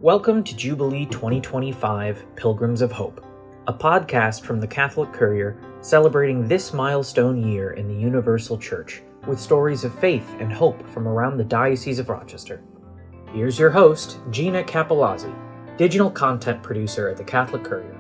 Welcome to Jubilee 2025 Pilgrims of Hope, a podcast from the Catholic Courier celebrating this milestone year in the Universal Church with stories of faith and hope from around the Diocese of Rochester. Here's your host, Gina Capolazzi, digital content producer at the Catholic Courier.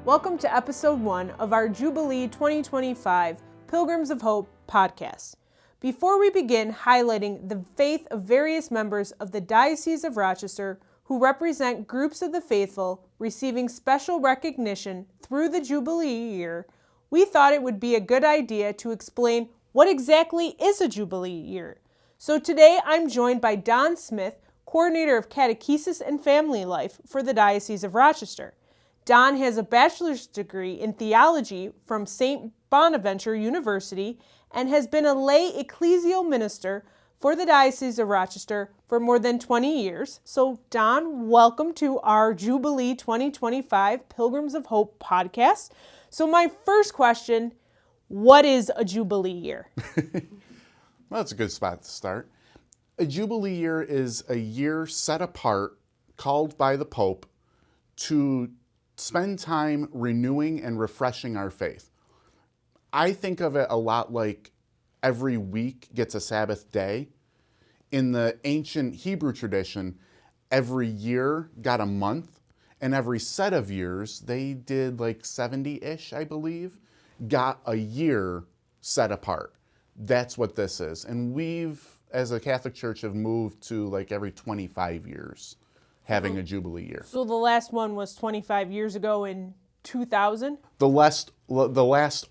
Welcome to episode 1 of our Jubilee 2025 Pilgrims of Hope podcast. Before we begin highlighting the faith of various members of the Diocese of Rochester who represent groups of the faithful receiving special recognition through the Jubilee year, we thought it would be a good idea to explain what exactly is a Jubilee year. So today I'm joined by Don Smith, coordinator of catechesis and family life for the Diocese of Rochester. Don has a bachelor's degree in theology from St. Bonaventure University and has been a lay ecclesial minister for the Diocese of Rochester for more than 20 years. So, Don, welcome to our Jubilee 2025 Pilgrims of Hope podcast. So my first question, what is a Jubilee year? Well, that's a good spot to start. A Jubilee year is a year set apart, called by the Pope, to spend time renewing and refreshing our faith. I think of it a lot like every week gets a Sabbath day. In the ancient Hebrew tradition, every year got a month, and every set of years, they did like 70-ish, I believe, got a year set apart. That's what this is. And we've, as a Catholic Church, have moved to like every 25 years having a Jubilee year. So the last one was 25 years ago in 2000? The last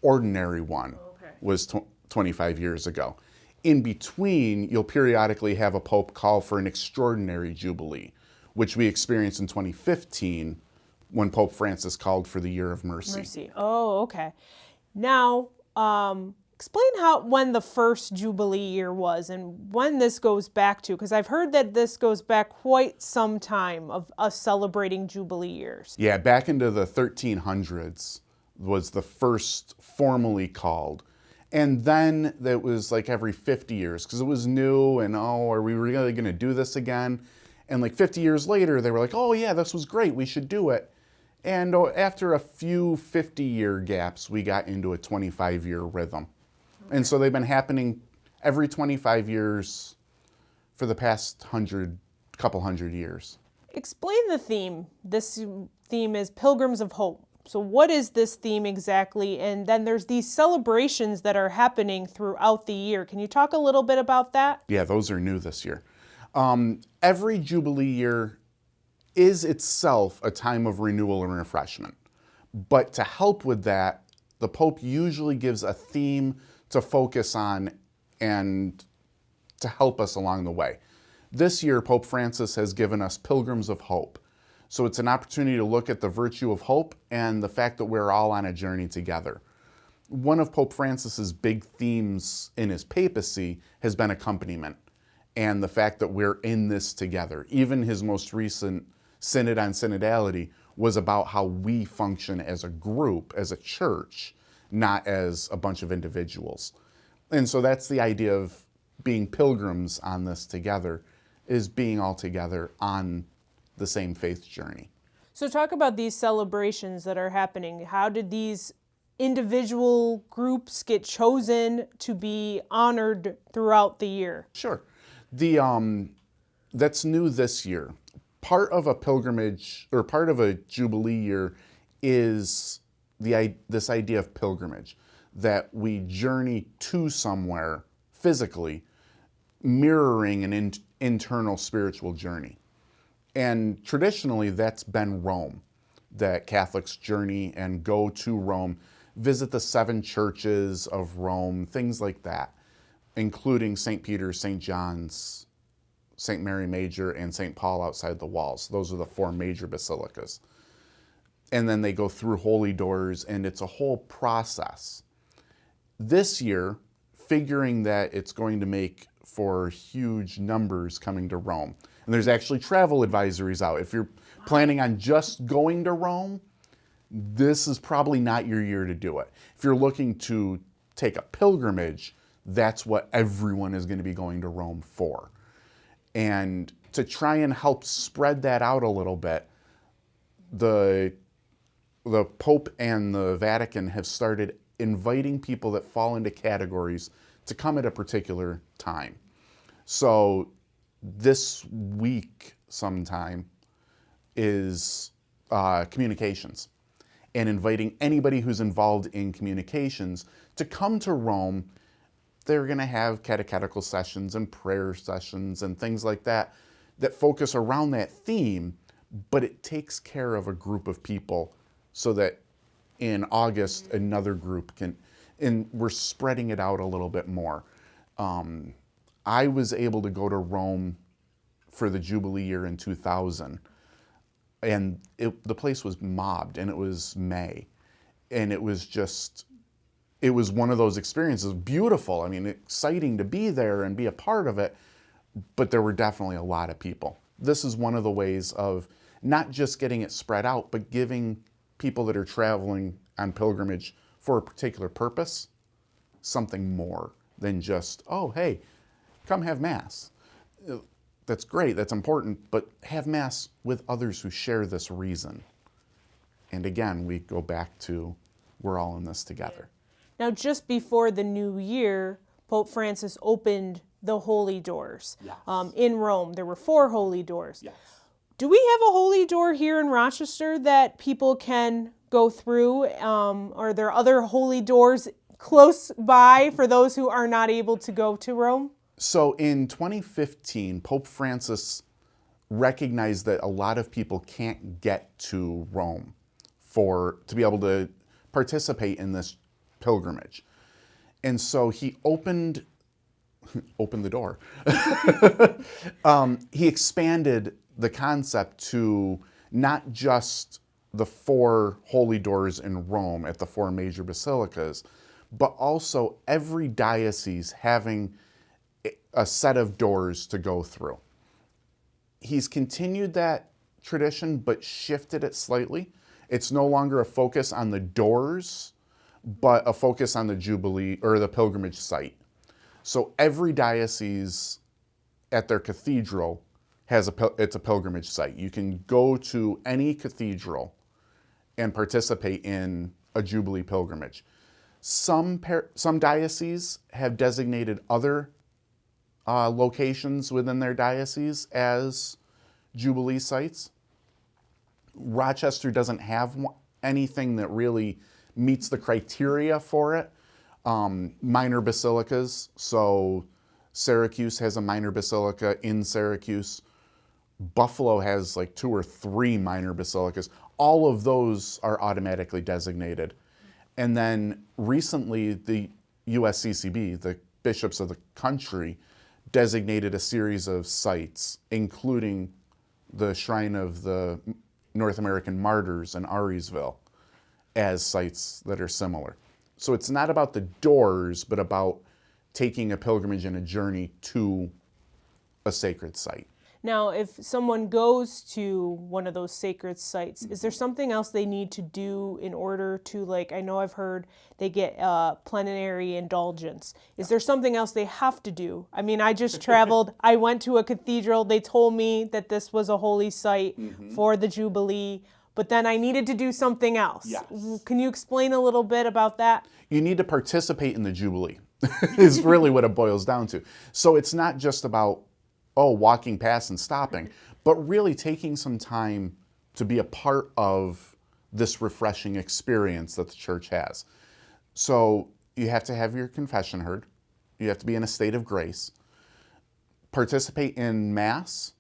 ordinary one was 25 years ago. In between, you'll periodically have a Pope call for an extraordinary Jubilee, which we experienced in 2015 when Pope Francis called for the Year of Mercy. Oh, okay. Now, explain when the first Jubilee year was and when this goes back to, because I've heard that this goes back quite some time of us celebrating Jubilee years. Yeah, back into the 1300s was the first formally called. And then it was like every 50 years because it was new and, are we really going to do this again? And like 50 years later, they were like, oh yeah, this was great, we should do it. And after a few 50-year gaps, we got into a 25-year rhythm. And so they've been happening every 25 years for the past couple hundred years. Explain the theme. This theme is Pilgrims of Hope. So what is this theme exactly? And then there's these celebrations that are happening throughout the year. Can you talk a little bit about that? Yeah, those are new this year. Every Jubilee year is itself a time of renewal and refreshment. But to help with that, the Pope usually gives a theme to focus on and to help us along the way. This year, Pope Francis has given us Pilgrims of Hope. So it's an opportunity to look at the virtue of hope and the fact that we're all on a journey together. One of Pope Francis's big themes in his papacy has been accompaniment and the fact that we're in this together. Even his most recent Synod on Synodality was about how we function as a group, as a church, not as a bunch of individuals. And so that's the idea of being pilgrims on this together, is being all together on the same faith journey. So talk about these celebrations that are happening. How did these individual groups get chosen to be honored throughout the year? Sure. That's new this year. Part of a pilgrimage, or part of a Jubilee year, is this idea of pilgrimage, that we journey to somewhere physically, mirroring an internal spiritual journey. And traditionally, that's been Rome, that Catholics journey and go to Rome, visit the 7 churches of Rome, things like that, including St. Peter's, St. John's, St. Mary Major, and St. Paul outside the walls. Those are the 4 major basilicas. And then they go through holy doors, and it's a whole process. This year, figuring that it's going to make for huge numbers coming to Rome. And there's actually travel advisories out. If you're planning on just going to Rome, this is probably not your year to do it. If you're looking to take a pilgrimage, that's what everyone is going to be going to Rome for. And to try and help spread that out a little bit, the Pope and the Vatican have started inviting people that fall into categories to come at a particular time. So this week sometime is communications, and inviting anybody who's involved in communications to come to Rome. They're going to have catechetical sessions and prayer sessions and things like that that focus around that theme, but it takes care of a group of people so that in August another group can, and we're spreading it out a little bit more. I was able to go to Rome for the Jubilee year in 2000, and the place was mobbed, and it was May, and it was one of those experiences, beautiful. I mean, exciting to be there and be a part of it, but there were definitely a lot of people. This is one of the ways of not just getting it spread out, but giving people that are traveling on pilgrimage for a particular purpose something more than just, oh, hey, come have Mass. That's great, that's important, but have Mass with others who share this reason. And again, we go back to, we're all in this together. Now, just before the new year, Pope Francis opened the holy doors. Yes. In Rome. There were 4 holy doors. Yes. Do we have a holy door here in Rochester that people can go through? Are there other holy doors close by for those who are not able to go to Rome? So in 2015, Pope Francis recognized that a lot of people can't get to Rome to be able to participate in this pilgrimage. And so he opened the door. He expanded the concept to not just the 4 holy doors in Rome at the 4 major basilicas, but also every diocese having a set of doors to go through. He's continued that tradition, but shifted it slightly. It's no longer a focus on the doors, but a focus on the Jubilee or the pilgrimage site. So every diocese at their cathedral it's a pilgrimage site. You can go to any cathedral and participate in a Jubilee pilgrimage. Some dioceses have designated other locations within their diocese as Jubilee sites. Rochester doesn't have anything that really meets the criteria for it. Minor basilicas, so Syracuse has a minor basilica in Syracuse. Buffalo has like 2 or 3 minor basilicas. All of those are automatically designated. And then recently the USCCB, the bishops of the country, designated a series of sites, including the Shrine of the North American Martyrs in Ariesville, as sites that are similar. So it's not about the doors, but about taking a pilgrimage and a journey to a sacred site. Now, if someone goes to one of those sacred sites, is there something else they need to do in order to, like, I know I've heard they get plenary indulgence. Is there something else they have to do? I mean, I just traveled. I went to a cathedral. They told me that this was a holy site for the Jubilee, but then I needed to do something else. Yes. Can you explain a little bit about that? You need to participate in the Jubilee, is really what it boils down to. So it's not just about, walking past and stopping, but really taking some time to be a part of this refreshing experience that the church has. So you have to have your confession heard. You have to be in a state of grace. Participate in Mass.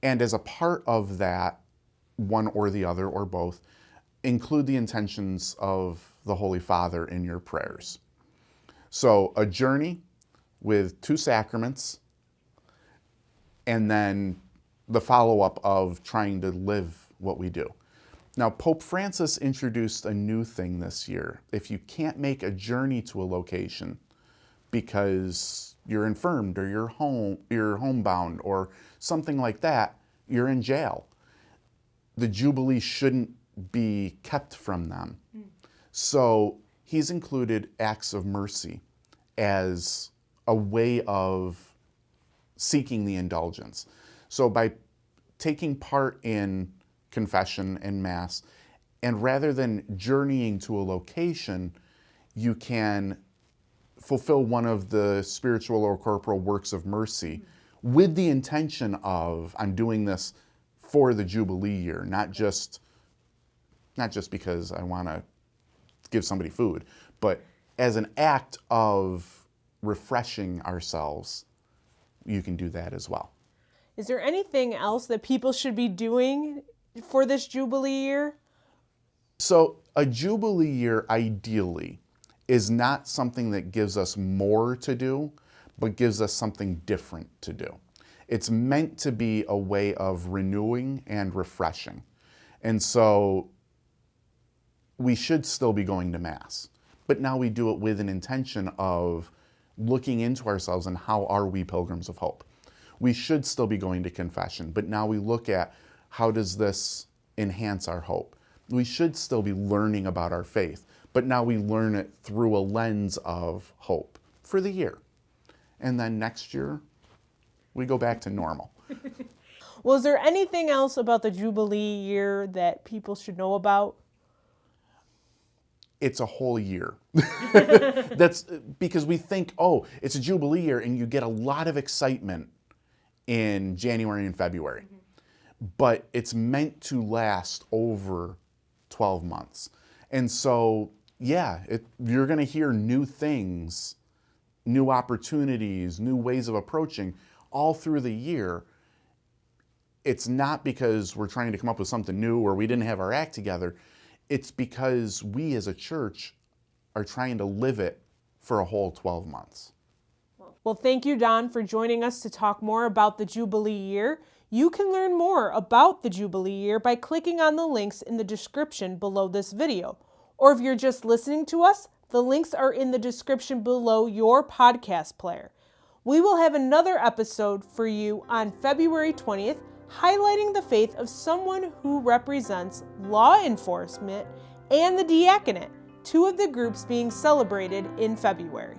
And as a part of that, one or the other or both, include the intentions of the Holy Father in your prayers. So a journey with 2 sacraments, and then the follow-up of trying to live what we do. Now, Pope Francis introduced a new thing this year. If you can't make a journey to a location because you're infirmed or you're homebound or something like that, you're in jail. The Jubilee shouldn't be kept from them. So he's included acts of mercy as a way of seeking the indulgence. So by taking part in confession and Mass, and rather than journeying to a location, you can fulfill one of the spiritual or corporal works of mercy with the intention of, I'm doing this for the Jubilee year, not just because I want to give somebody food, but as an act of refreshing ourselves, you can do that as well. Is there anything else that people should be doing for this Jubilee year? So a Jubilee year, ideally, is not something that gives us more to do, but gives us something different to do. It's meant to be a way of renewing and refreshing. And so we should still be going to Mass, but now we do it with an intention of looking into ourselves and how are we Pilgrims of Hope. We should still be going to confession, but now we look at how does this enhance our hope. We should still be learning about our faith, but now we learn it through a lens of hope for the year. And then next year, we go back to normal. Well, is there anything else about the Jubilee year that people should know about? It's a whole year. That's because we think, oh, it's a Jubilee year, and you get a lot of excitement in January and February. But it's meant to last over 12 months. And so, yeah, you're going to hear new things, new opportunities, new ways of approaching all through the year. It's not because we're trying to come up with something new or we didn't have our act together. It's because we as a church are trying to live it for a whole 12 months. Well, thank you, Don, for joining us to talk more about the Jubilee year. You can learn more about the Jubilee year by clicking on the links in the description below this video. Or if you're just listening to us, the links are in the description below your podcast player. We will have another episode for you on February 20th, highlighting the faith of someone who represents law enforcement and the diaconate, two of the groups being celebrated in February.